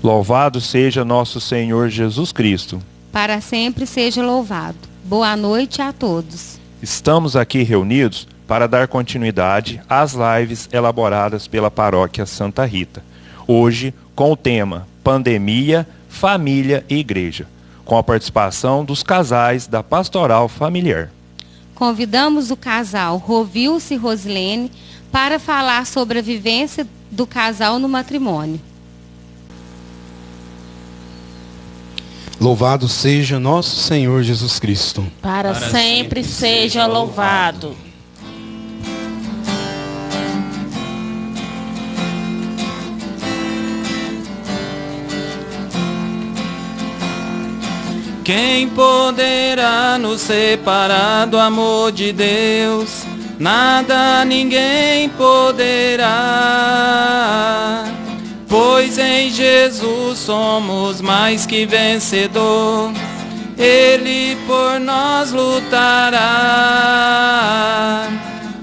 Louvado seja nosso Senhor Jesus Cristo. Para sempre seja louvado. Boa noite a todos. Estamos aqui reunidos para dar continuidade às lives elaboradas pela Paróquia Santa Rita. Hoje, com o tema Pandemia, Família e Igreja, com a participação dos casais da Pastoral Familiar. Convidamos o casal Rovilson e Rosilene para falar sobre a vivência do casal no matrimônio. Louvado seja nosso Senhor Jesus Cristo. Para sempre seja louvado. Quem poderá nos separar do amor de Deus? Nada, ninguém poderá. Pois em Jesus somos mais que vencedor. Ele por nós lutará.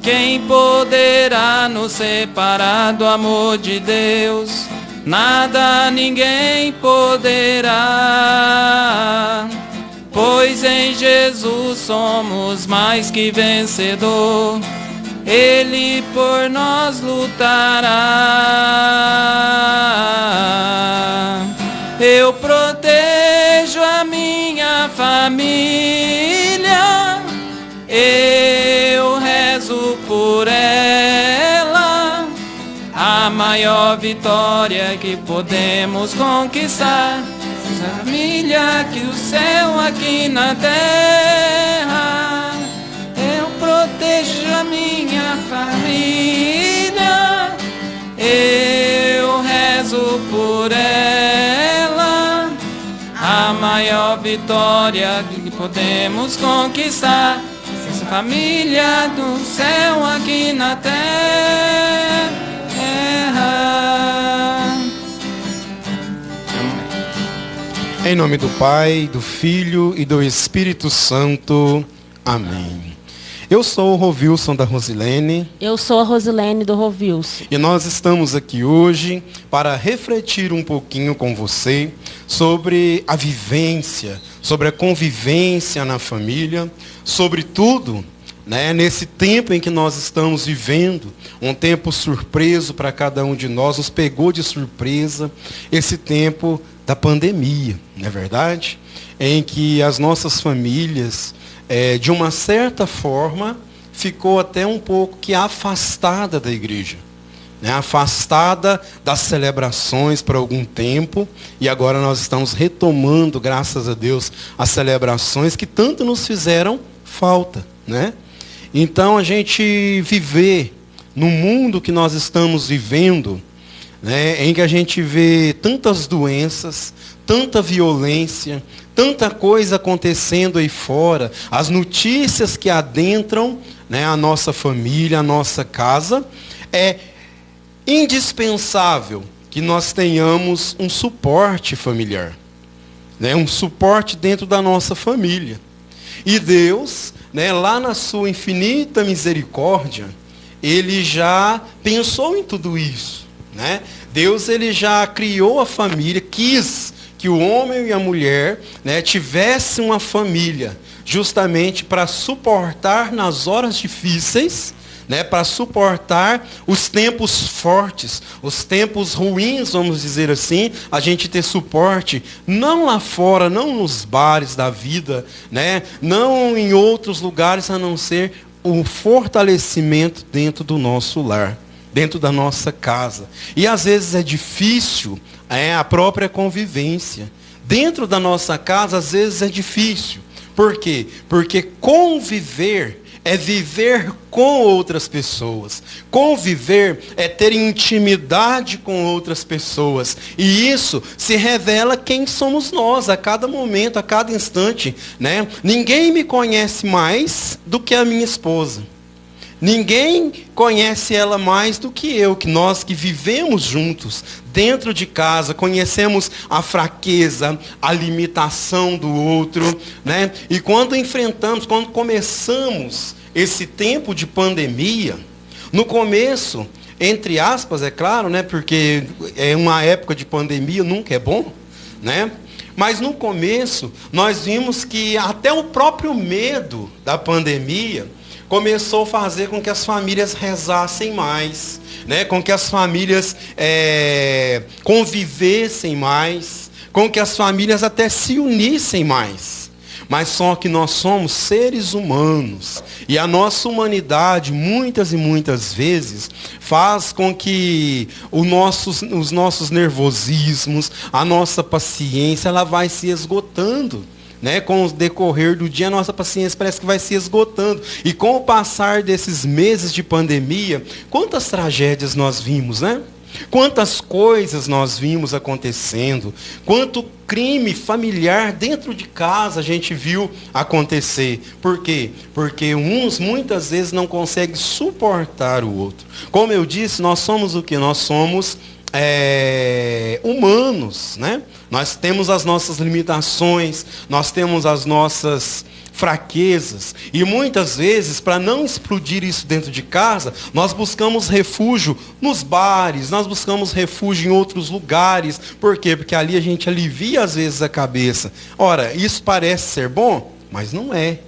Quem poderá nos separar do amor de Deus? Nada, ninguém poderá. Pois em Jesus somos mais que vencedor. Ele por nós lutará. Eu protejo a minha família. Eu rezo por ela. A maior vitória que podemos conquistar. Família que o céu aqui na terra. Eu protejo a minha família. Eu rezo por ela. A maior vitória que podemos conquistar. Essa família do céu aqui na terra. Em nome do Pai, do Filho e do Espírito Santo. Amém. Eu sou o Rovilson da Rosilene. Eu sou a Rosilene do Rovilson. E nós estamos aqui hoje para refletir um pouquinho com você sobre a vivência, sobre a convivência na família, sobretudo, nesse tempo em que nós estamos vivendo, um tempo surpreso para cada um de nós, nos pegou de surpresa esse tempo da pandemia, não é verdade? Em que as nossas famílias, de uma certa forma, ficou até um pouco que afastada da igreja, afastada das celebrações por algum tempo, e agora nós estamos retomando, graças a Deus, as celebrações que tanto nos fizeram falta, né? Então a gente viver no mundo que nós estamos vivendo, em que a gente vê tantas doenças, tanta violência, tanta coisa acontecendo aí fora, as notícias que adentram a nossa família, a nossa casa, é indispensável que nós tenhamos um suporte familiar, um suporte dentro da nossa família. E Deus, lá na sua infinita misericórdia, Ele já pensou em tudo isso. Deus ele já criou a família, quis que o homem e a mulher tivessem uma família, justamente para suportar nas horas difíceis, para suportar os tempos fortes, os tempos ruins, vamos dizer assim, a gente ter suporte, não lá fora, não nos bares da vida, não em outros lugares, a não ser o fortalecimento dentro do nosso lar, dentro da nossa casa. E às vezes é difícil a própria convivência. Dentro da nossa casa, às vezes é difícil. Por quê? Porque conviver é viver com outras pessoas. Conviver é ter intimidade com outras pessoas. E isso se revela quem somos nós, a cada momento, a cada instante. Ninguém me conhece mais do que a minha esposa. Ninguém conhece ela mais do que eu, que nós que vivemos juntos, dentro de casa, conhecemos a fraqueza, a limitação do outro, E quando começamos esse tempo de pandemia, no começo, entre aspas, é claro, né? Porque é uma época de pandemia, nunca é bom, né? Mas no começo, nós vimos que até o próprio medo da pandemia começou a fazer com que as famílias rezassem mais, né? Com que as famílias convivessem mais, com que as famílias até se unissem mais. Mas só que nós somos seres humanos. E a nossa humanidade, muitas e muitas vezes, faz com que os nossos nervosismos, a nossa paciência, ela vai se esgotando. Né? Com o decorrer do dia, a nossa paciência parece que vai se esgotando. E com o passar desses meses de pandemia, quantas tragédias nós vimos, né? Quantas coisas nós vimos acontecendo, quanto crime familiar dentro de casa a gente viu acontecer. Por quê? Porque uns muitas vezes não conseguem suportar o outro. Como eu disse, nós somos o que? Nós somos humanos, né? Nós temos as nossas limitações, nós temos as nossas fraquezas. E muitas vezes, para não explodir isso dentro de casa, nós buscamos refúgio nos bares, nós buscamos refúgio em outros lugares. Por quê? Porque ali a gente alivia às vezes a cabeça. Ora, isso parece ser bom, mas não é.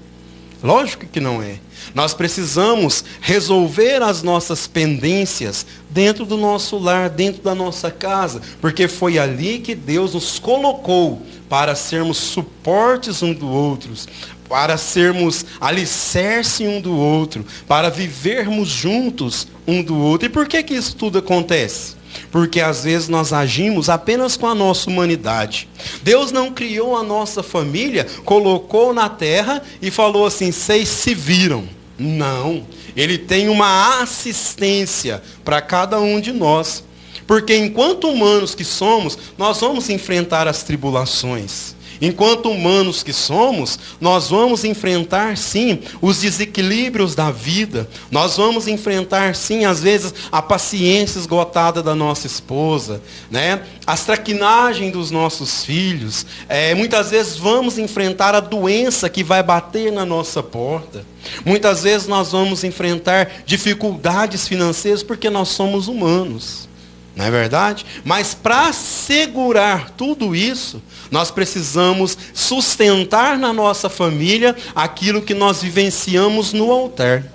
Lógico que não é. Nós precisamos resolver as nossas pendências dentro do nosso lar, dentro da nossa casa, porque foi ali que Deus nos colocou para sermos suportes um do outro, para sermos alicerce um do outro, para vivermos juntos um do outro. E por que isso tudo acontece? Porque às vezes nós agimos apenas com a nossa humanidade. Deus não criou a nossa família, colocou na terra e falou assim, vocês se viram. Não, Ele tem uma assistência para cada um de nós. Porque enquanto humanos que somos, nós vamos enfrentar as tribulações. Enquanto humanos que somos, nós vamos enfrentar, sim, os desequilíbrios da vida. Nós vamos enfrentar, sim, às vezes, a paciência esgotada da nossa esposa, né? As traquinagens dos nossos filhos. Muitas vezes vamos enfrentar a doença que vai bater na nossa porta. Muitas vezes nós vamos enfrentar dificuldades financeiras porque nós somos humanos. Não é verdade? Mas para segurar tudo isso, nós precisamos sustentar na nossa família aquilo que nós vivenciamos no altar.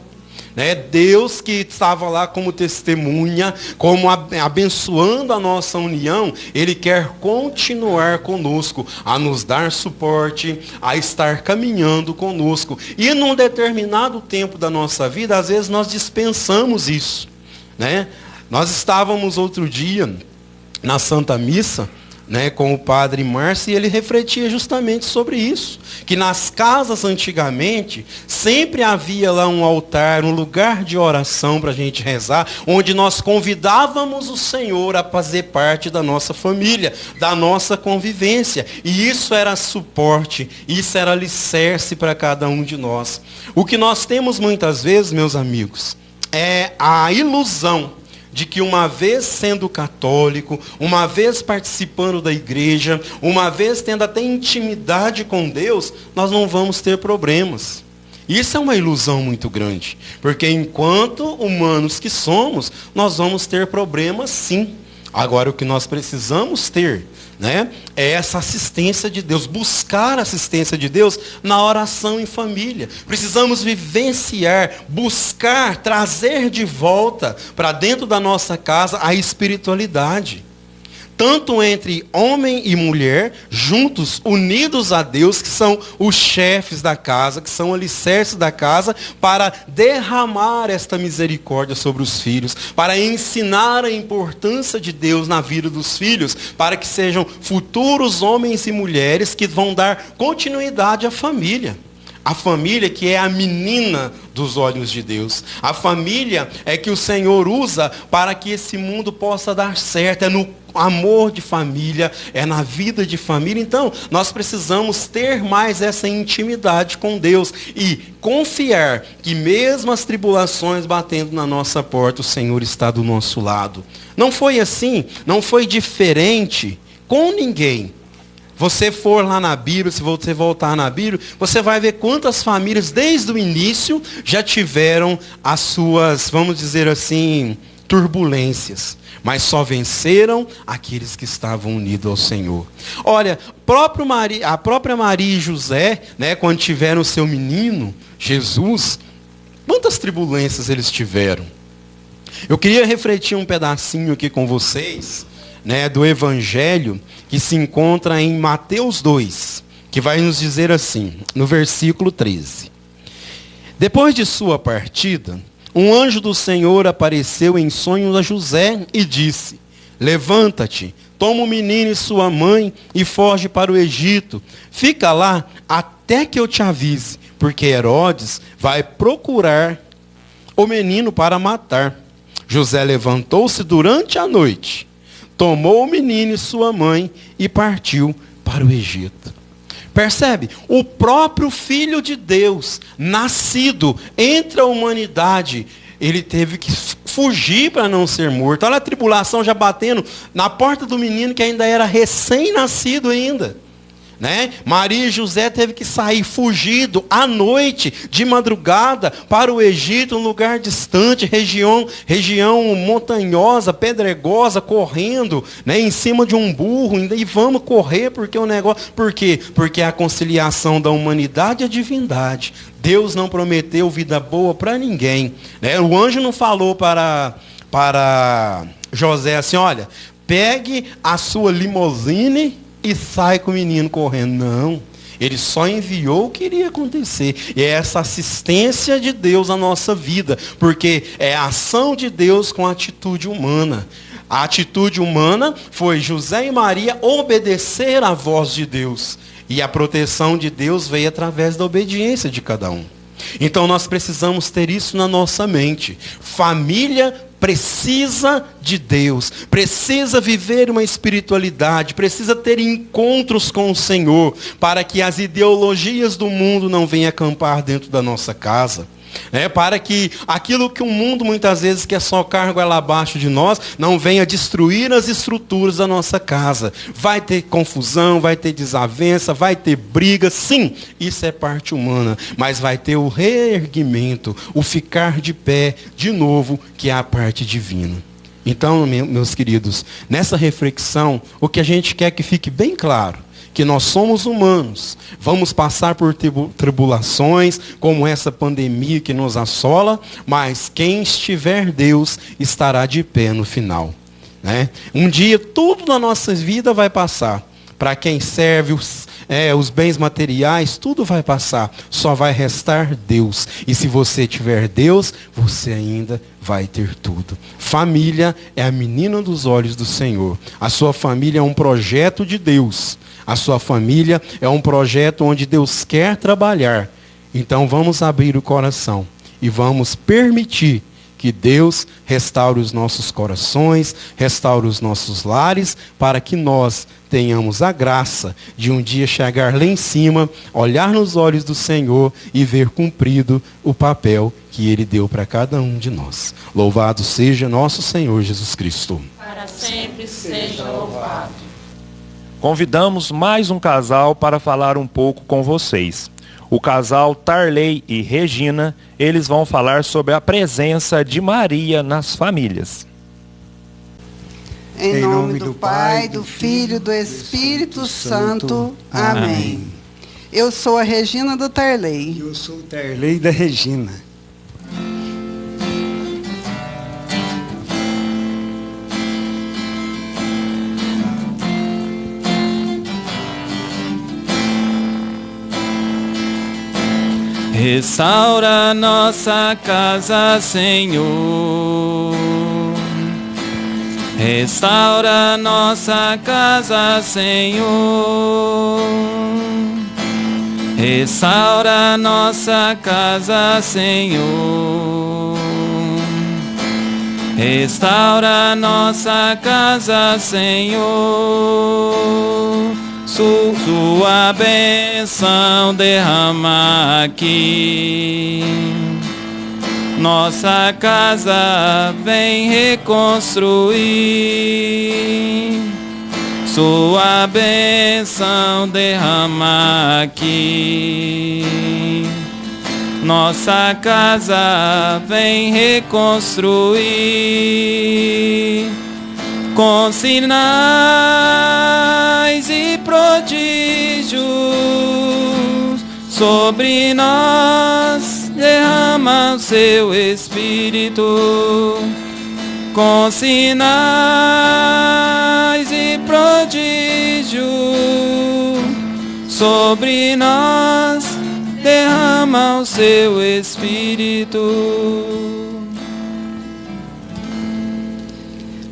Né? Deus que estava lá como testemunha, como abençoando a nossa união, Ele quer continuar conosco, a nos dar suporte, a estar caminhando conosco. E num determinado tempo da nossa vida, às vezes nós dispensamos isso. Né? Nós estávamos outro dia na Santa Missa, né, com o padre Márcio, e ele refletia justamente sobre isso. Que nas casas antigamente, sempre havia lá um altar, um lugar de oração para a gente rezar, onde nós convidávamos o Senhor a fazer parte da nossa família, da nossa convivência. E isso era suporte, isso era alicerce para cada um de nós. O que nós temos muitas vezes, meus amigos, é a ilusão de que uma vez sendo católico, uma vez participando da igreja, uma vez tendo até intimidade com Deus, nós não vamos ter problemas. Isso é uma ilusão muito grande, porque enquanto humanos que somos, nós vamos ter problemas sim. Agora o que nós precisamos ter, né, é essa assistência de Deus, buscar a assistência de Deus na oração em família. Precisamos vivenciar, buscar, trazer de volta para dentro da nossa casa a espiritualidade. Tanto entre homem e mulher, juntos, unidos a Deus, que são os chefes da casa, que são alicerces da casa, para derramar esta misericórdia sobre os filhos, para ensinar a importância de Deus na vida dos filhos, para que sejam futuros homens e mulheres que vão dar continuidade à família. A família que é a menina dos olhos de Deus. A família é que o Senhor usa para que esse mundo possa dar certo. É no amor de família, é na vida de família. Então, nós precisamos ter mais essa intimidade com Deus e confiar que mesmo as tribulações batendo na nossa porta, o Senhor está do nosso lado. Não foi assim, não foi diferente com ninguém. Você for lá na Bíblia, se você voltar na Bíblia, você vai ver quantas famílias desde o início já tiveram as suas, vamos dizer assim, turbulências, mas só venceram aqueles que estavam unidos ao Senhor. Olha, a própria Maria e José, né, quando tiveram o seu menino, Jesus, quantas tribulências eles tiveram? Eu queria refletir um pedacinho aqui com vocês, né, do Evangelho que se encontra em Mateus 2, que vai nos dizer assim, no versículo 13. Depois de sua partida, um anjo do Senhor apareceu em sonho a José e disse: levanta-te, toma o menino e sua mãe e foge para o Egito. Fica lá até que eu te avise, porque Herodes vai procurar o menino para matar. José levantou-se durante a noite, tomou o menino e sua mãe e partiu para o Egito. Percebe? O próprio Filho de Deus, nascido entre a humanidade, ele teve que fugir para não ser morto. Olha a tribulação já batendo na porta do menino que ainda era recém-nascido ainda. Né? Maria e José teve que sair fugido à noite, de madrugada, para o Egito, um lugar distante, região montanhosa, pedregosa, correndo, né, em cima de um burro, e vamos correr porque o negócio. Por quê? Porque é a conciliação da humanidade e a divindade. Deus não prometeu vida boa para ninguém. Né? O anjo não falou para José assim: olha, pegue a sua limusine e sai com o menino correndo. Não. Ele só enviou o que iria acontecer. E é essa assistência de Deus à nossa vida. Porque é a ação de Deus com a atitude humana. A atitude humana foi José e Maria obedecer à voz de Deus. E a proteção de Deus veio através da obediência de cada um. Então nós precisamos ter isso na nossa mente. Família precisa de Deus, precisa viver uma espiritualidade, precisa ter encontros com o Senhor, para que as ideologias do mundo não venham acampar dentro da nossa casa. Para que aquilo que o mundo muitas vezes quer socar goela abaixo de nós, não venha destruir as estruturas da nossa casa. Vai ter confusão, vai ter desavença, vai ter briga, sim, isso é parte humana, mas vai ter o reerguimento, o ficar de pé de novo, que é a parte divina. Então, meus queridos, nessa reflexão, o que a gente quer que fique bem claro, que nós somos humanos, vamos passar por tribulações, como essa pandemia que nos assola, mas quem estiver Deus estará de pé no final. Né? Um dia tudo na nossa vida vai passar. Para quem serve os bens materiais, tudo vai passar. Só vai restar Deus. E se você tiver Deus, você ainda vai ter tudo. Família é a menina dos olhos do Senhor. A sua família é um projeto de Deus. A sua família é um projeto onde Deus quer trabalhar. Então vamos abrir o coração e vamos permitir que Deus restaure os nossos corações, restaure os nossos lares, para que nós tenhamos a graça de um dia chegar lá em cima, olhar nos olhos do Senhor e ver cumprido o papel que Ele deu para cada um de nós. Louvado seja nosso Senhor Jesus Cristo. Para sempre seja louvado. Convidamos mais um casal para falar um pouco com vocês. O casal Tarley e Regina, eles vão falar sobre a presença de Maria nas famílias. Em nome do Pai, do Filho e do Espírito Santo. Amém. Eu sou a Regina do Tarley. Eu sou o Tarley da Regina. Restaura nossa casa, Senhor. Restaura nossa casa, Senhor. Restaura nossa casa, Senhor. Restaura nossa casa, Senhor. Sua bênção derrama aqui. Nossa casa vem reconstruir. Sua bênção derrama aqui. nossa casa vem reconstruir com sinais e prodígios sobre nós derrama o seu Espírito. Com sinais e prodígios sobre nós derrama o seu Espírito.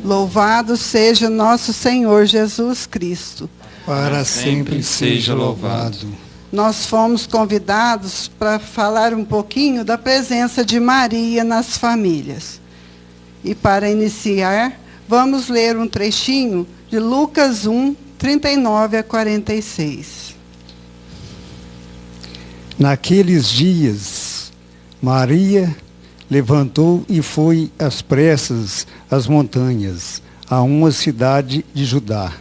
Louvado seja nosso Senhor Jesus Cristo. Para sempre seja louvado. Nós fomos convidados para falar um pouquinho da presença de Maria nas famílias. E para iniciar, vamos ler um trechinho de Lucas 1, 39 a 46. Naqueles dias, Maria levantou e foi às pressas às montanhas, a uma cidade de Judá.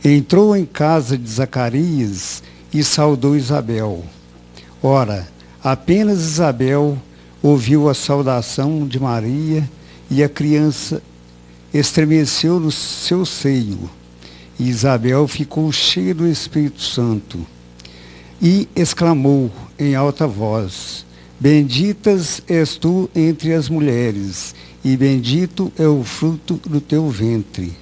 Entrou em casa de Zacarias e saudou Isabel. Ora, apenas Isabel ouviu a saudação de Maria e a criança estremeceu no seu seio. E Isabel ficou cheia do Espírito Santo e exclamou em alta voz: Benditas és tu entre as mulheres, e bendito é o fruto do teu ventre.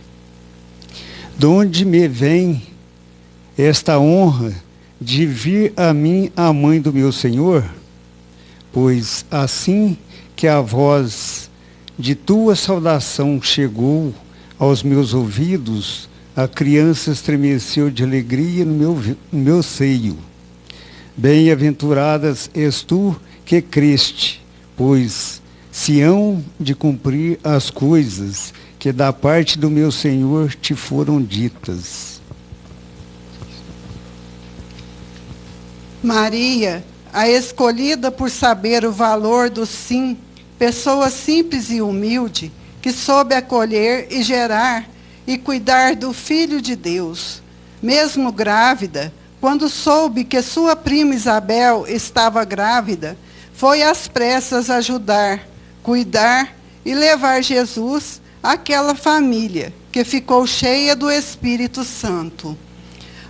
De onde me vem esta honra de vir a mim a mãe do meu Senhor? Pois assim que a voz de tua saudação chegou aos meus ouvidos, a criança estremeceu de alegria no meu seio. Bem-aventuradas és tu que creste, pois se hão de cumprir as coisas que da parte do meu Senhor te foram ditas. Maria, a escolhida por saber o valor do sim, pessoa simples e humilde, que soube acolher e gerar e cuidar do Filho de Deus. Mesmo grávida, quando soube que sua prima Isabel estava grávida, foi às pressas ajudar, cuidar e levar Jesus àquela família que ficou cheia do Espírito Santo.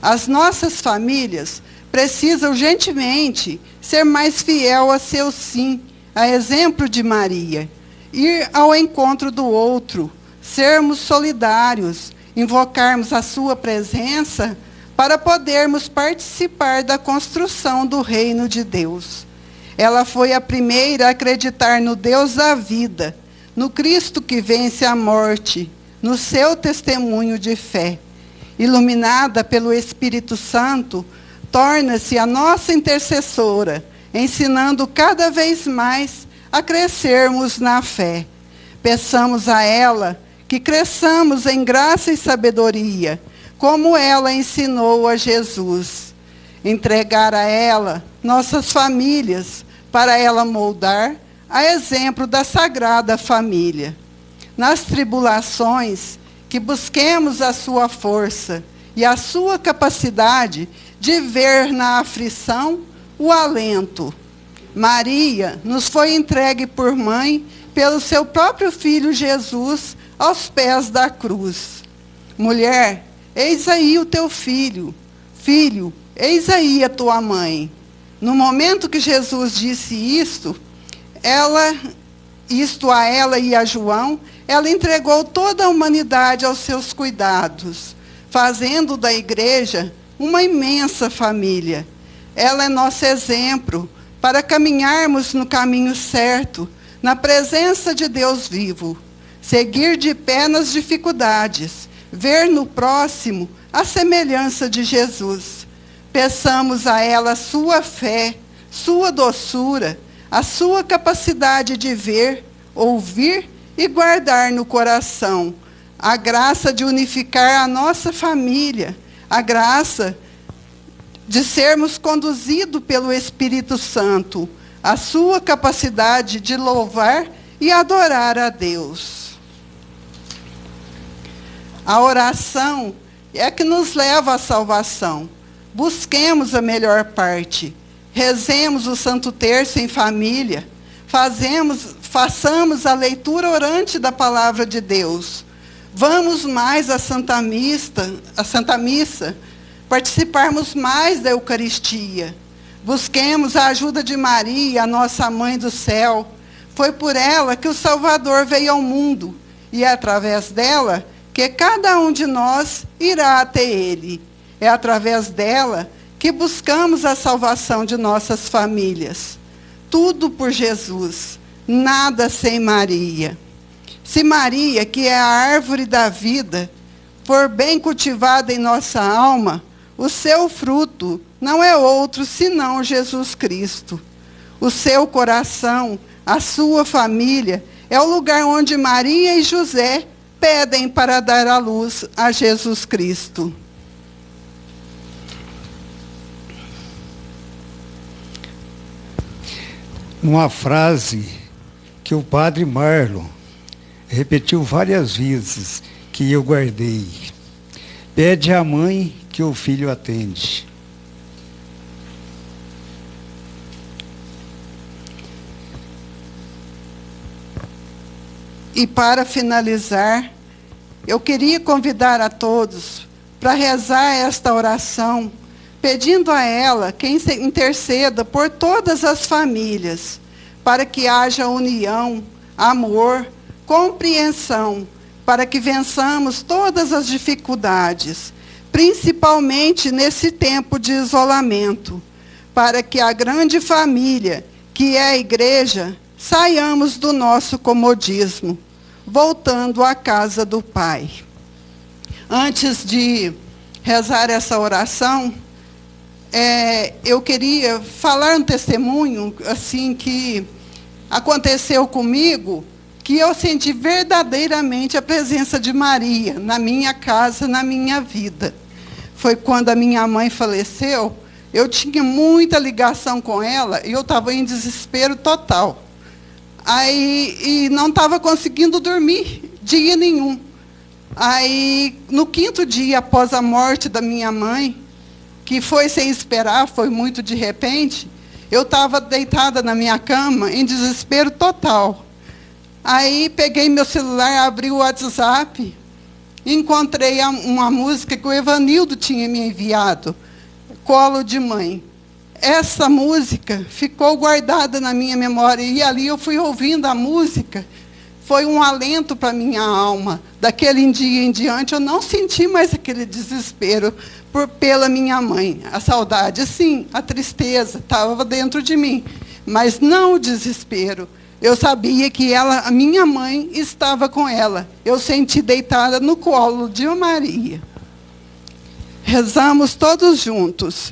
As nossas famílias precisam urgentemente ser mais fiel a seu sim, a exemplo de Maria, ir ao encontro do outro, sermos solidários, invocarmos a sua presença para podermos participar da construção do reino de Deus. Ela foi a primeira a acreditar no Deus da vida, no Cristo que vence a morte, no seu testemunho de fé. Iluminada pelo Espírito Santo, torna-se a nossa intercessora, ensinando cada vez mais a crescermos na fé. Peçamos a ela que cresçamos em graça e sabedoria, como ela ensinou a Jesus. Entregar a ela nossas famílias, para ela moldar, a exemplo da Sagrada Família. Nas tribulações, que busquemos a sua força e a sua capacidade de ver na aflição o alento. Maria nos foi entregue por mãe pelo seu próprio Filho Jesus aos pés da cruz. Mulher, eis aí o teu filho. Filho, eis aí a tua mãe. No momento que Jesus disse isto a ela e a João, ela entregou toda a humanidade aos seus cuidados, fazendo da igreja uma imensa família. Ela é nosso exemplo para caminharmos no caminho certo, na presença de Deus vivo, seguir de pé nas dificuldades, ver no próximo a semelhança de Jesus. Peçamos a ela a sua fé, sua doçura, a sua capacidade de ver, ouvir e guardar no coração, a graça de unificar a nossa família, a graça de sermos conduzidos pelo Espírito Santo, a sua capacidade de louvar e adorar a Deus. A oração é que nos leva à salvação. Busquemos a melhor parte. Rezemos o Santo Terço em família. Façamos a leitura orante da Palavra de Deus. Vamos mais à Santa Missa, participarmos mais da Eucaristia. Busquemos a ajuda de Maria, a nossa Mãe do Céu. Foi por ela que o Salvador veio ao mundo, e é através dela que cada um de nós irá até Ele. É através dela que buscamos a salvação de nossas famílias. Tudo por Jesus, nada sem Maria. Se Maria, que é a árvore da vida, for bem cultivada em nossa alma, o seu fruto não é outro senão Jesus Cristo. O seu coração, a sua família, é o lugar onde Maria e José pedem para dar à luz a Jesus Cristo. Uma frase que o padre Marlon repetiu várias vezes, que eu guardei. Pede à mãe que o filho atende. E para finalizar, eu queria convidar a todos para rezar esta oração, pedindo a ela que interceda por todas as famílias, para que haja união, amor, compreensão, para que vençamos todas as dificuldades, principalmente nesse tempo de isolamento, para que a grande família, que é a igreja, saiamos do nosso comodismo, voltando à casa do Pai. Antes de rezar essa oração, eu queria falar um testemunho assim que aconteceu comigo, que eu senti verdadeiramente a presença de Maria na minha casa, na minha vida. Foi quando a minha mãe faleceu. Eu tinha muita ligação com ela e eu estava em desespero total. E não estava conseguindo dormir dia nenhum. Aí, no 5º dia após a morte da minha mãe, que foi sem esperar, foi muito de repente, eu estava deitada na minha cama em desespero total. Aí peguei meu celular, abri o WhatsApp, encontrei uma música que o Evanildo tinha me enviado, Colo de Mãe. Essa música ficou guardada na minha memória, e ali eu fui ouvindo a música. Foi um alento para a minha alma. Daquele dia em diante, eu não senti mais aquele desespero pela minha mãe. A saudade, sim, a tristeza estava dentro de mim, mas não o desespero. Eu sabia que a minha mãe, estava com ela. Eu senti deitada no colo de Maria. Rezamos todos juntos.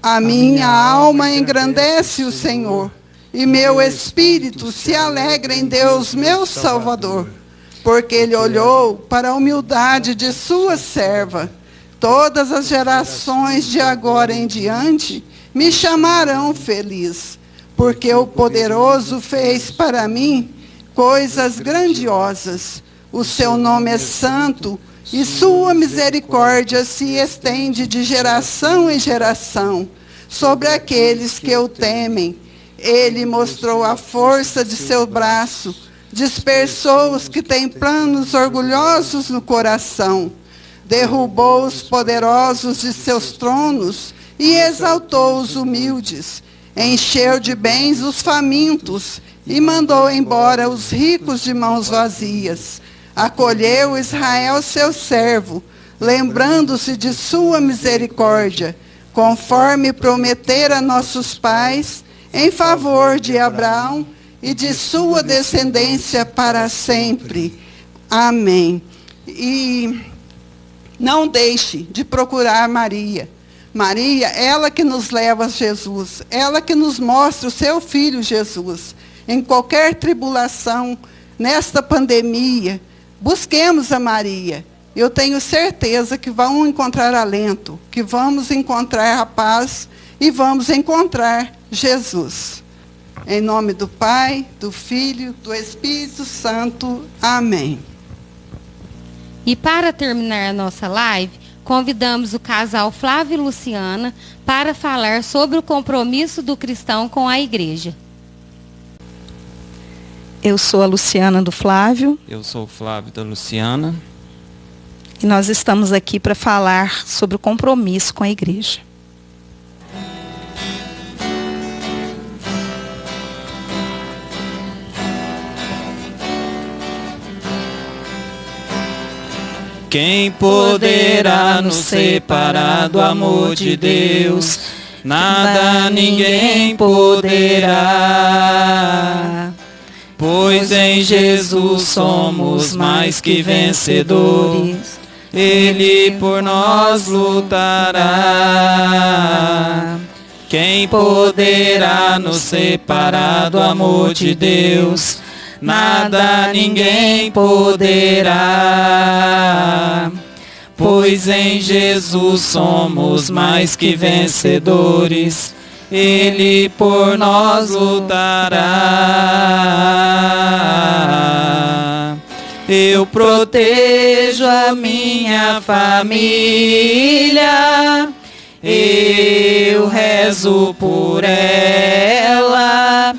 A minha alma engrandece o Senhor, e meu espírito se alegra em Deus, meu Salvador, porque Ele olhou para a humildade de sua serva. Todas as gerações de agora em diante me chamarão feliz, porque o Poderoso fez para mim coisas grandiosas. O seu nome é santo, e sua misericórdia se estende de geração em geração sobre aqueles que o temem. Ele mostrou a força de seu braço, dispersou os que têm planos orgulhosos no coração, derrubou os poderosos de seus tronos e exaltou os humildes, encheu de bens os famintos e mandou embora os ricos de mãos vazias. Acolheu Israel, seu servo, lembrando-se de sua misericórdia, conforme prometera a nossos pais, em favor de Abraão e de sua descendência para sempre. Amém. E não deixe de procurar Maria. Maria, ela que nos leva a Jesus, ela que nos mostra o seu Filho Jesus. Em qualquer tribulação, nesta pandemia, busquemos a Maria. Eu tenho certeza que vamos encontrar alento, que vamos encontrar a paz e vamos encontrar Jesus. Em nome do Pai, do Filho, do Espírito Santo. Amém. E para terminar a nossa live, convidamos o casal Flávio e Luciana para falar sobre o compromisso do cristão com a igreja. Eu sou a Luciana do Flávio. Eu sou o Flávio da Luciana. E nós estamos aqui para falar sobre o compromisso com a igreja. Quem poderá nos separar do amor de Deus? Nada, ninguém poderá. Pois em Jesus somos mais que vencedores. Ele por nós lutará. Quem poderá nos separar do amor de Deus? Nada, ninguém poderá. Pois em Jesus somos mais que vencedores. Ele por nós lutará. Eu protejo a minha família. Eu rezo por ela.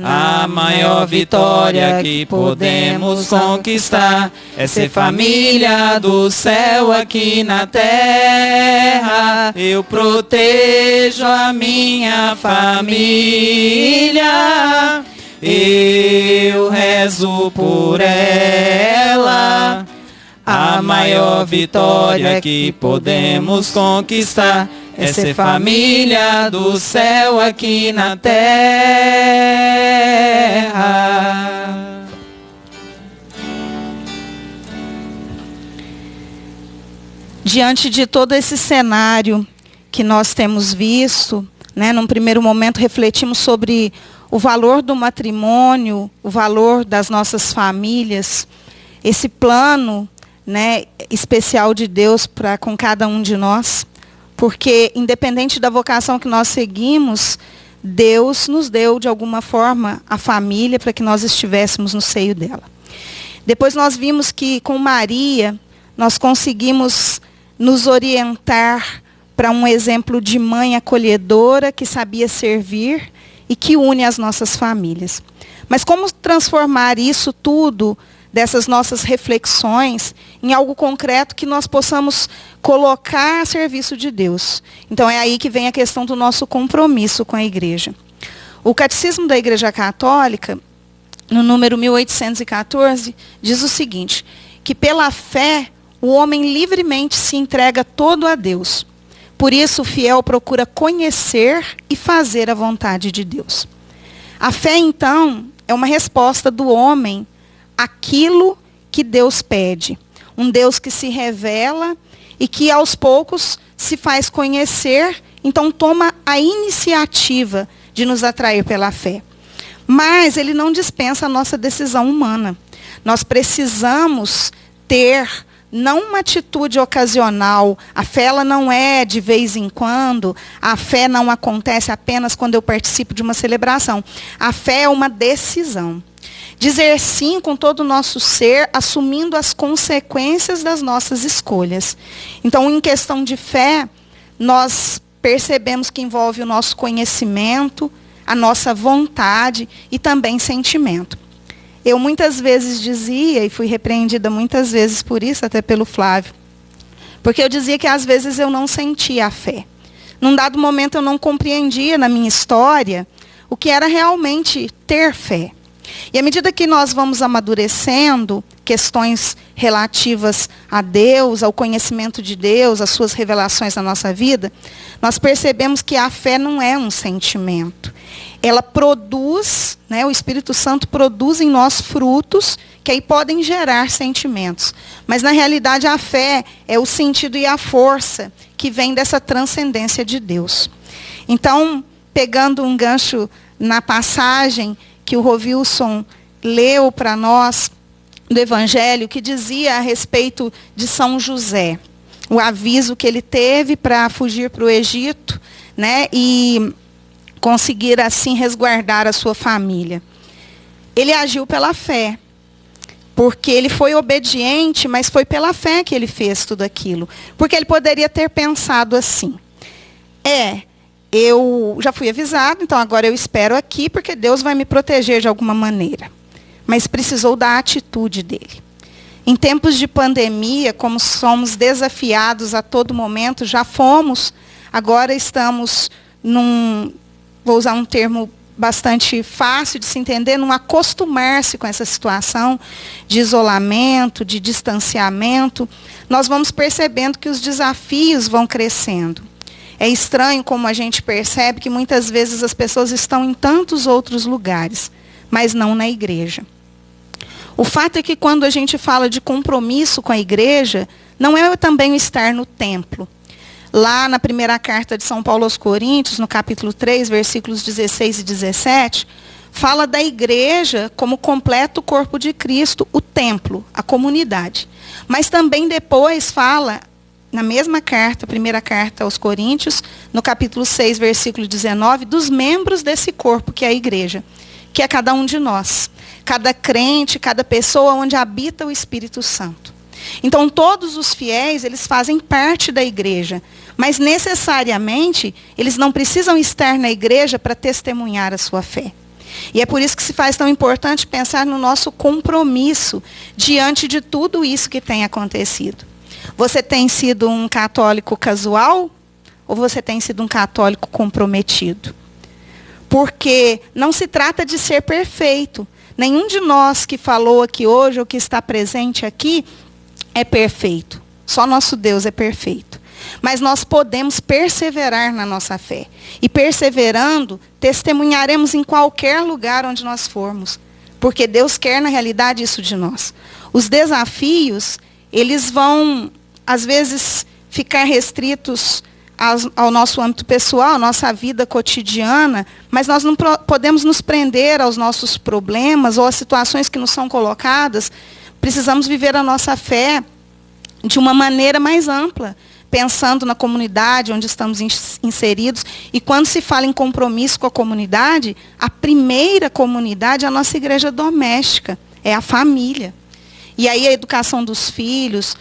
A maior vitória que podemos conquistar é ser família do céu aqui na terra. Eu protejo a minha família. Eu rezo por ela. A maior vitória que podemos conquistar é ser família do céu aqui na terra. Diante de todo esse cenário que nós temos visto, né, num primeiro momento refletimos sobre o valor do matrimônio, o valor das nossas famílias, esse plano, né, especial de Deus para com cada um de nós. Porque, independente da vocação que nós seguimos, Deus nos deu, de alguma forma, a família para que nós estivéssemos no seio dela. Depois nós vimos que, com Maria, nós conseguimos nos orientar para um exemplo de mãe acolhedora, que sabia servir e que une as nossas famílias. Mas como transformar isso tudo, dessas nossas reflexões, em algo concreto que nós possamos colocar a serviço de Deus? Então é aí que vem a questão do nosso compromisso com a igreja. O Catecismo da Igreja Católica, no número 1814, diz o seguinte, que pela fé o homem livremente se entrega todo a Deus. Por isso o fiel procura conhecer e fazer a vontade de Deus. A fé, então, é uma resposta do homem àquilo que Deus pede. Um Deus que se revela e que aos poucos se faz conhecer, então toma a iniciativa de nos atrair pela fé. Mas ele não dispensa a nossa decisão humana. Nós precisamos ter não uma atitude ocasional. A fé ela não é de vez em quando. A fé não acontece apenas quando eu participo de uma celebração. A fé é uma decisão. Dizer sim com todo o nosso ser, assumindo as consequências das nossas escolhas. Então, em questão de fé, nós percebemos que envolve o nosso conhecimento, a nossa vontade e também sentimento. Eu muitas vezes dizia, e fui repreendida muitas vezes por isso, até pelo Flávio, porque eu dizia que às vezes eu não sentia a fé. Num dado momento eu não compreendia na minha história o que era realmente ter fé. E à medida que nós vamos amadurecendo questões relativas a Deus, ao conhecimento de Deus, as suas revelações na nossa vida, nós percebemos que a fé não é um sentimento. Ela produz, né, o Espírito Santo produz em nós frutos que aí podem gerar sentimentos. Mas na realidade a fé é o sentido e a força que vem dessa transcendência de Deus. Então, pegando um gancho na passagem que o Rovilson leu para nós do Evangelho, que dizia a respeito de São José, o aviso que ele teve para fugir para o Egito, né, e conseguir assim resguardar a sua família. Ele agiu pela fé. Porque ele foi obediente, mas foi pela fé que ele fez tudo aquilo. Porque ele poderia ter pensado assim: eu já fui avisado, então agora eu espero aqui, porque Deus vai me proteger de alguma maneira. Mas precisou da atitude dele. Em tempos de pandemia, como somos desafiados a todo momento, já fomos, agora estamos vou usar um termo bastante fácil de se entender, num acostumar-se com essa situação de isolamento, de distanciamento, nós vamos percebendo que os desafios vão crescendo. É estranho como a gente percebe que muitas vezes as pessoas estão em tantos outros lugares, mas não na igreja. O fato é que quando a gente fala de compromisso com a igreja, não é também o estar no templo. Lá na primeira carta de São Paulo aos Coríntios, no capítulo 3, versículos 16 e 17, fala da igreja como completo corpo de Cristo, o templo, a comunidade. Mas também depois fala, na mesma carta, primeira carta aos Coríntios, no capítulo 6, versículo 19, dos membros desse corpo, que é a igreja, que é cada um de nós. Cada crente, cada pessoa onde habita o Espírito Santo. Então, todos os fiéis, eles fazem parte da igreja, mas necessariamente, eles não precisam estar na igreja para testemunhar a sua fé. E é por isso que se faz tão importante pensar no nosso compromisso diante de tudo isso que tem acontecido. Você tem sido um católico casual ou você tem sido um católico comprometido? Porque não se trata de ser perfeito. Nenhum de nós que falou aqui hoje ou que está presente aqui é perfeito. Só nosso Deus é perfeito. Mas nós podemos perseverar na nossa fé. E perseverando, testemunharemos em qualquer lugar onde nós formos. Porque Deus quer, na realidade, isso de nós. Os desafios, eles vão, às vezes, ficar restritos ao nosso âmbito pessoal, à nossa vida cotidiana, mas nós não podemos nos prender aos nossos problemas ou às situações que nos são colocadas. Precisamos viver a nossa fé de uma maneira mais ampla, pensando na comunidade onde estamos inseridos. E quando se fala em compromisso com a comunidade, a primeira comunidade é a nossa igreja doméstica, é a família. E aí a educação dos filhos,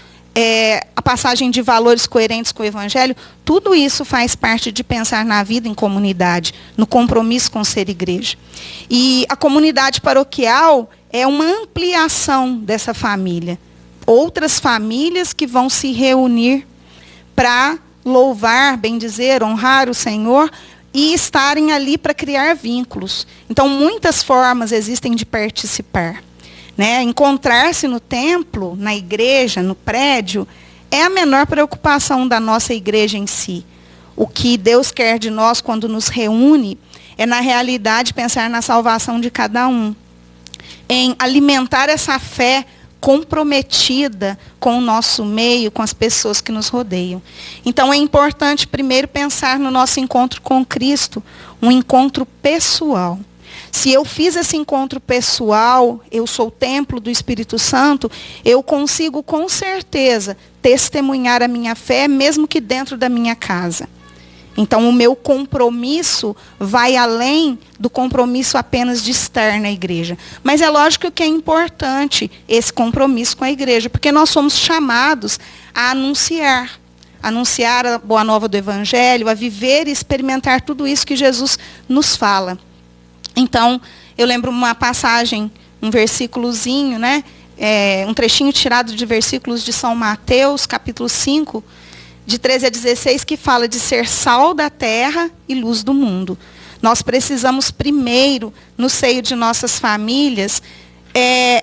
a passagem de valores coerentes com o Evangelho, tudo isso faz parte de pensar na vida em comunidade, no compromisso com ser igreja. E a comunidade paroquial é uma ampliação dessa família. Outras famílias que vão se reunir para louvar, bendizer, honrar o Senhor e estarem ali para criar vínculos. Então, muitas formas existem de participar. Encontrar-se no templo, na igreja, no prédio, é a menor preocupação da nossa igreja em si. O que Deus quer de nós quando nos reúne é, na realidade, pensar na salvação de cada um. Em alimentar essa fé comprometida com o nosso meio, com as pessoas que nos rodeiam. Então é importante primeiro pensar no nosso encontro com Cristo, um encontro pessoal. Se eu fiz esse encontro pessoal, eu sou o templo do Espírito Santo, eu consigo com certeza testemunhar a minha fé, mesmo que dentro da minha casa. Então, o meu compromisso vai além do compromisso apenas de estar na igreja. Mas é lógico que é importante esse compromisso com a igreja, porque nós somos chamados a anunciar a boa nova do Evangelho, a viver e experimentar tudo isso que Jesus nos fala. Então, eu lembro uma passagem, um versículozinho, um trechinho tirado de versículos de São Mateus, capítulo 5, de 13 a 16, que fala de ser sal da terra e luz do mundo. Nós precisamos primeiro, no seio de nossas famílias,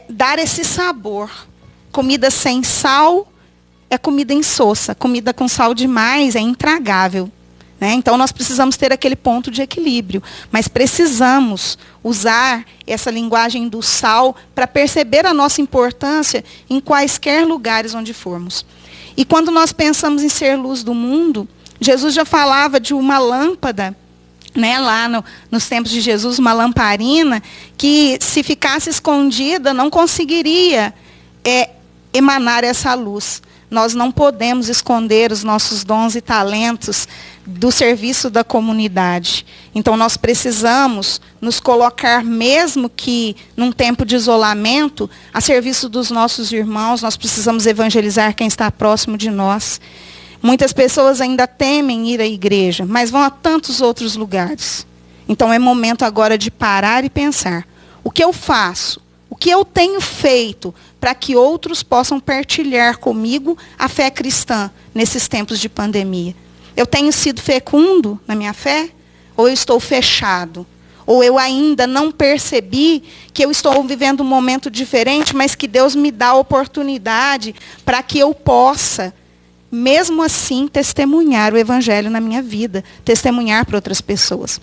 dar esse sabor. Comida sem sal é comida insossa. Comida com sal demais é intragável. Então, nós precisamos ter aquele ponto de equilíbrio. Mas precisamos usar essa linguagem do sal para perceber a nossa importância em quaisquer lugares onde formos. E quando nós pensamos em ser luz do mundo, Jesus já falava de uma lâmpada, lá nos tempos de Jesus, uma lamparina, que se ficasse escondida não conseguiria emanar essa luz. Nós não podemos esconder os nossos dons e talentos do serviço da comunidade. Então, nós precisamos nos colocar, mesmo que num tempo de isolamento, a serviço dos nossos irmãos. Nós precisamos evangelizar quem está próximo de nós. Muitas pessoas ainda temem ir à igreja, mas vão a tantos outros lugares. Então, é momento agora de parar e pensar: o que eu faço? O que eu tenho feito para que outros possam partilhar comigo a fé cristã nesses tempos de pandemia? Eu tenho sido fecundo na minha fé? Ou eu estou fechado? Ou eu ainda não percebi que eu estou vivendo um momento diferente, mas que Deus me dá a oportunidade para que eu possa, mesmo assim, testemunhar o Evangelho na minha vida, testemunhar para outras pessoas.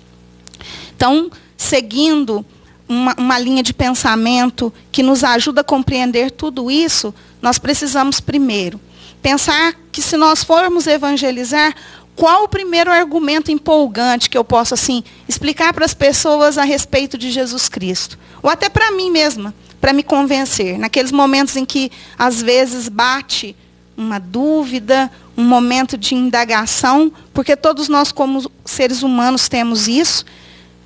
Então, seguindo uma linha de pensamento que nos ajuda a compreender tudo isso, nós precisamos primeiro pensar que, se nós formos evangelizar, qual o primeiro argumento empolgante que eu posso assim explicar para as pessoas a respeito de Jesus Cristo? Ou até para mim mesma, para me convencer. Naqueles momentos em que, às vezes, bate uma dúvida, um momento de indagação, porque todos nós, como seres humanos, temos isso.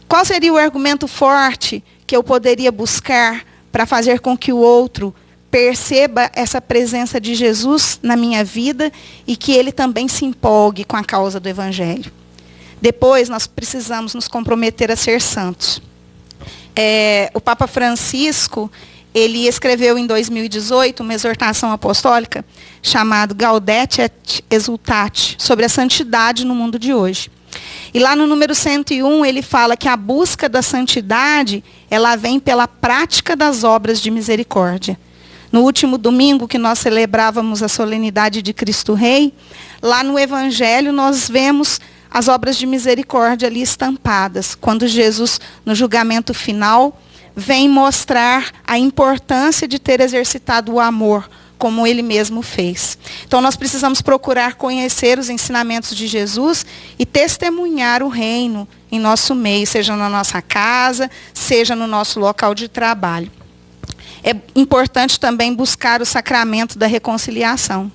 Qual seria o argumento forte que eu poderia buscar para fazer com que o outro perceba essa presença de Jesus na minha vida e que ele também se empolgue com a causa do Evangelho? Depois, nós precisamos nos comprometer a ser santos. O Papa Francisco, ele escreveu em 2018 uma exortação apostólica chamada Gaudete et Exsultate, sobre a santidade no mundo de hoje. E lá no número 101, ele fala que a busca da santidade, ela vem pela prática das obras de misericórdia. No último domingo, que nós celebrávamos a solenidade de Cristo Rei, lá no Evangelho nós vemos as obras de misericórdia ali estampadas, quando Jesus, no julgamento final, vem mostrar a importância de ter exercitado o amor, como ele mesmo fez. Então, nós precisamos procurar conhecer os ensinamentos de Jesus e testemunhar o reino em nosso meio, seja na nossa casa, seja no nosso local de trabalho. É importante também buscar o sacramento da reconciliação.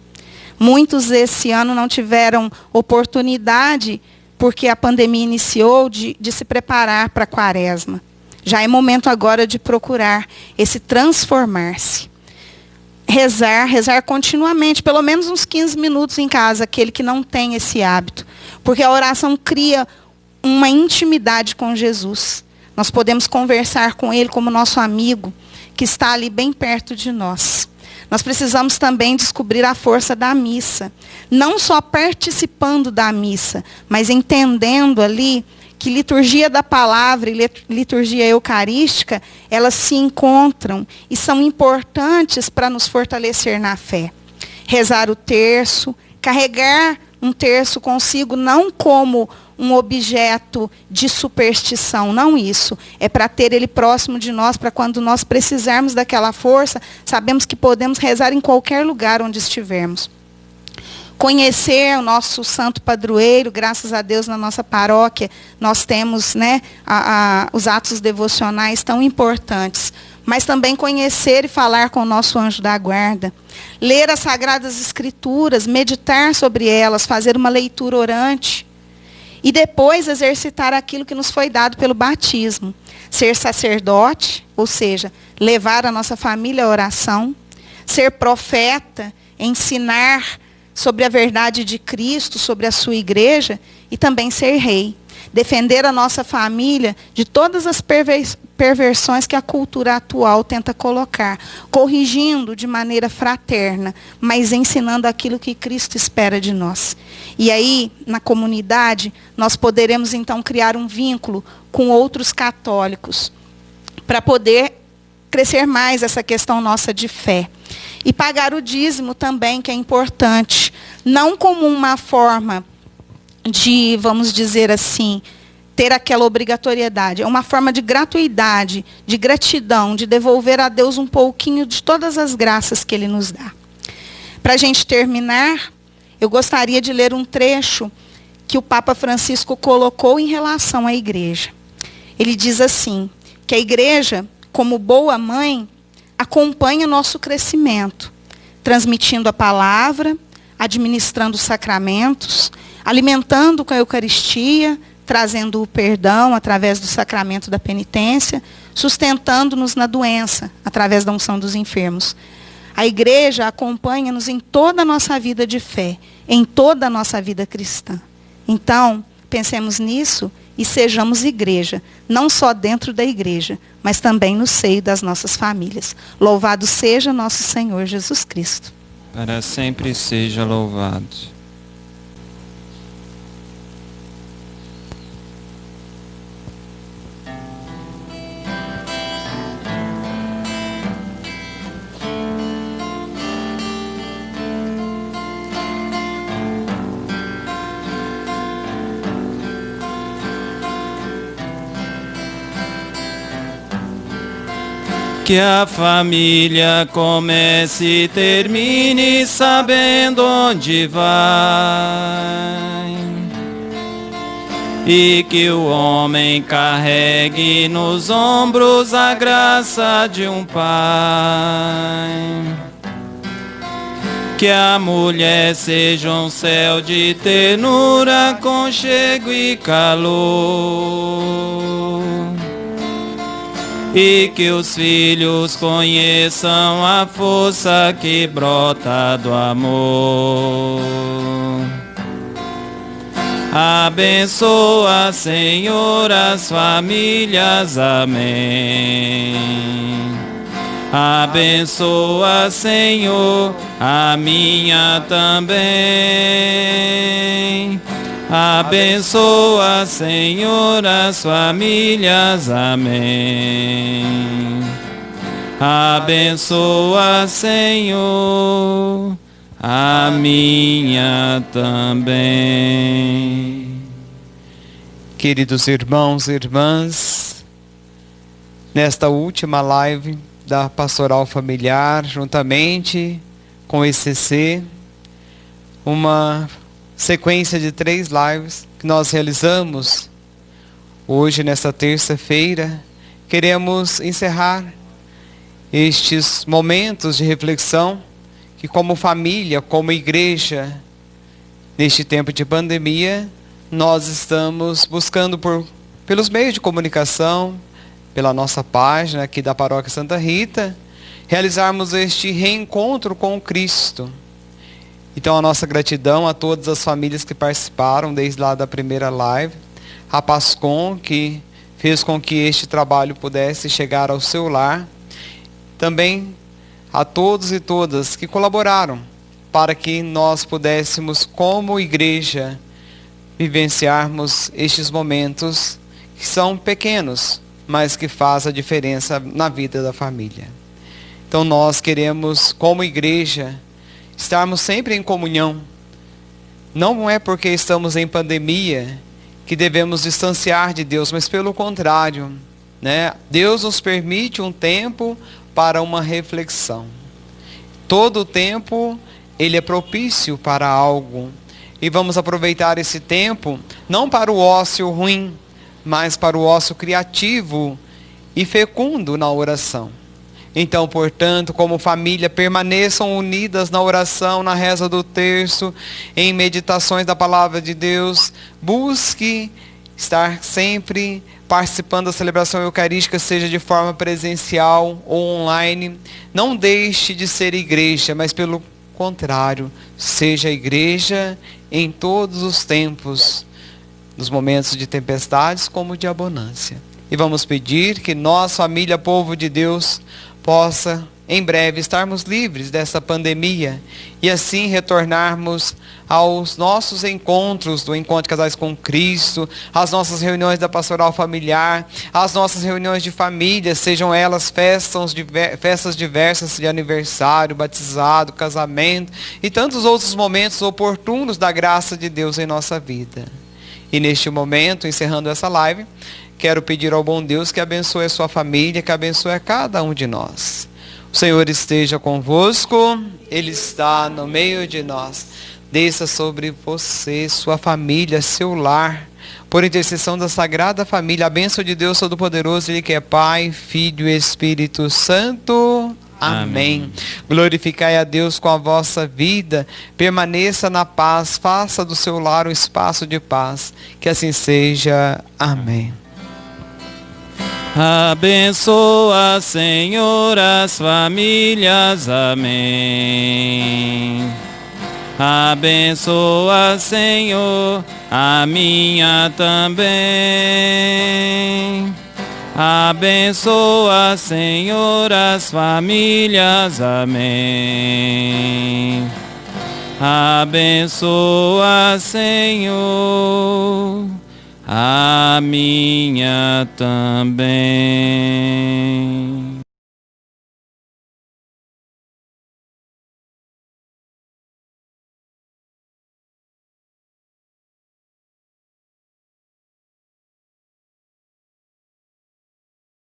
Muitos esse ano não tiveram oportunidade, porque a pandemia iniciou, de se preparar para a quaresma. Já é momento agora de procurar esse transformar-se. Rezar continuamente, pelo menos uns 15 minutos em casa, aquele que não tem esse hábito. Porque a oração cria uma intimidade com Jesus. Nós podemos conversar com ele como nosso amigo, que está ali bem perto de nós. Nós precisamos também descobrir a força da missa. Não só participando da missa, mas entendendo ali que liturgia da palavra e liturgia eucarística, elas se encontram e são importantes para nos fortalecer na fé. Rezar o terço, carregar um terço consigo, não como um objeto de superstição, não isso. É para ter ele próximo de nós, para quando nós precisarmos daquela força, sabemos que podemos rezar em qualquer lugar onde estivermos. Conhecer o nosso santo padroeiro, graças a Deus na nossa paróquia, nós temos, os atos devocionais tão importantes. Mas também conhecer e falar com o nosso anjo da guarda. Ler as Sagradas Escrituras, meditar sobre elas, fazer uma leitura orante. E depois exercitar aquilo que nos foi dado pelo batismo. Ser sacerdote, ou seja, levar a nossa família à oração. Ser profeta, ensinar sobre a verdade de Cristo, sobre a sua igreja, e também ser rei. Defender a nossa família de todas as perversões que a cultura atual tenta colocar, corrigindo de maneira fraterna, mas ensinando aquilo que Cristo espera de nós. E aí, na comunidade, nós poderemos então criar um vínculo com outros católicos, para poder crescer mais essa questão nossa de fé. E pagar o dízimo também, que é importante. Não como uma forma de, vamos dizer assim, ter aquela obrigatoriedade. É uma forma de gratuidade, de gratidão, de devolver a Deus um pouquinho de todas as graças que Ele nos dá. Para a gente terminar, eu gostaria de ler um trecho que o Papa Francisco colocou em relação à igreja. Ele diz assim, que a igreja, como boa mãe, acompanha nosso crescimento, transmitindo a palavra, administrando os sacramentos, alimentando com a Eucaristia, trazendo o perdão através do sacramento da penitência, sustentando-nos na doença, através da unção dos enfermos. A igreja acompanha-nos em toda a nossa vida de fé, em toda a nossa vida cristã. Então, pensemos nisso e sejamos igreja, não só dentro da igreja, mas também no seio das nossas famílias. Louvado seja nosso Senhor Jesus Cristo. Para sempre seja louvado. Que a família comece e termine sabendo onde vai, e que o homem carregue nos ombros a graça de um pai. Que a mulher seja um céu de ternura, aconchego e calor. E que os filhos conheçam a força que brota do amor. Abençoa, Senhor, as famílias. Amém. Abençoa, Senhor, a minha também. Abençoa, Senhor, as famílias. Amém. Abençoa, Senhor, a minha também. Queridos irmãos e irmãs, nesta última live da Pastoral Familiar, juntamente com o ECC, uma sequência de 3 lives que nós realizamos hoje, nesta terça-feira, queremos encerrar estes momentos de reflexão que, como família, como igreja, neste tempo de pandemia, nós estamos buscando pelos meios de comunicação, pela nossa página aqui da Paróquia Santa Rita, realizarmos este reencontro com o Cristo. Então, a nossa gratidão a todas as famílias que participaram desde lá da primeira live, a Pascom, que fez com que este trabalho pudesse chegar ao seu lar, também a todos e todas que colaboraram para que nós pudéssemos, como igreja, vivenciarmos estes momentos que são pequenos, mas que fazem a diferença na vida da família. Então, nós queremos, como igreja, estarmos sempre em comunhão. Não é porque estamos em pandemia que devemos distanciar de Deus, mas pelo contrário, né? Deus nos permite um tempo para uma reflexão. Todo o tempo ele é propício para algo. E vamos aproveitar esse tempo não para o ócio ruim, mas para o ócio criativo e fecundo na oração. Então, portanto, como família, permaneçam unidas na oração, na reza do terço, em meditações da palavra de Deus. Busque estar sempre participando da celebração eucarística, seja de forma presencial ou online. Não deixe de ser igreja, mas pelo contrário, seja igreja em todos os tempos, nos momentos de tempestades como de abundância. E vamos pedir que nós, família, povo de Deus, possa em breve estarmos livres dessa pandemia e assim retornarmos aos nossos encontros, do Encontro de Casais com Cristo, às nossas reuniões da Pastoral Familiar, às nossas reuniões de família, sejam elas festas diversas de aniversário, batizado, casamento e tantos outros momentos oportunos da graça de Deus em nossa vida. E neste momento, encerrando essa live, quero pedir ao bom Deus que abençoe a sua família, que abençoe a cada um de nós. O Senhor esteja convosco, Ele está no meio de nós. Desça sobre você, sua família, seu lar, por intercessão da Sagrada Família, a bênção de Deus Todo-Poderoso, Ele que é Pai, Filho e Espírito Santo. Amém. Glorificai a Deus com a vossa vida, permaneça na paz, faça do seu lar um espaço de paz. Que assim seja. Amém. Abençoa, Senhor, as famílias. Amém. Abençoa, Senhor, a minha também. Abençoa, Senhor, as famílias. Amém. Abençoa, Senhor, a minha também.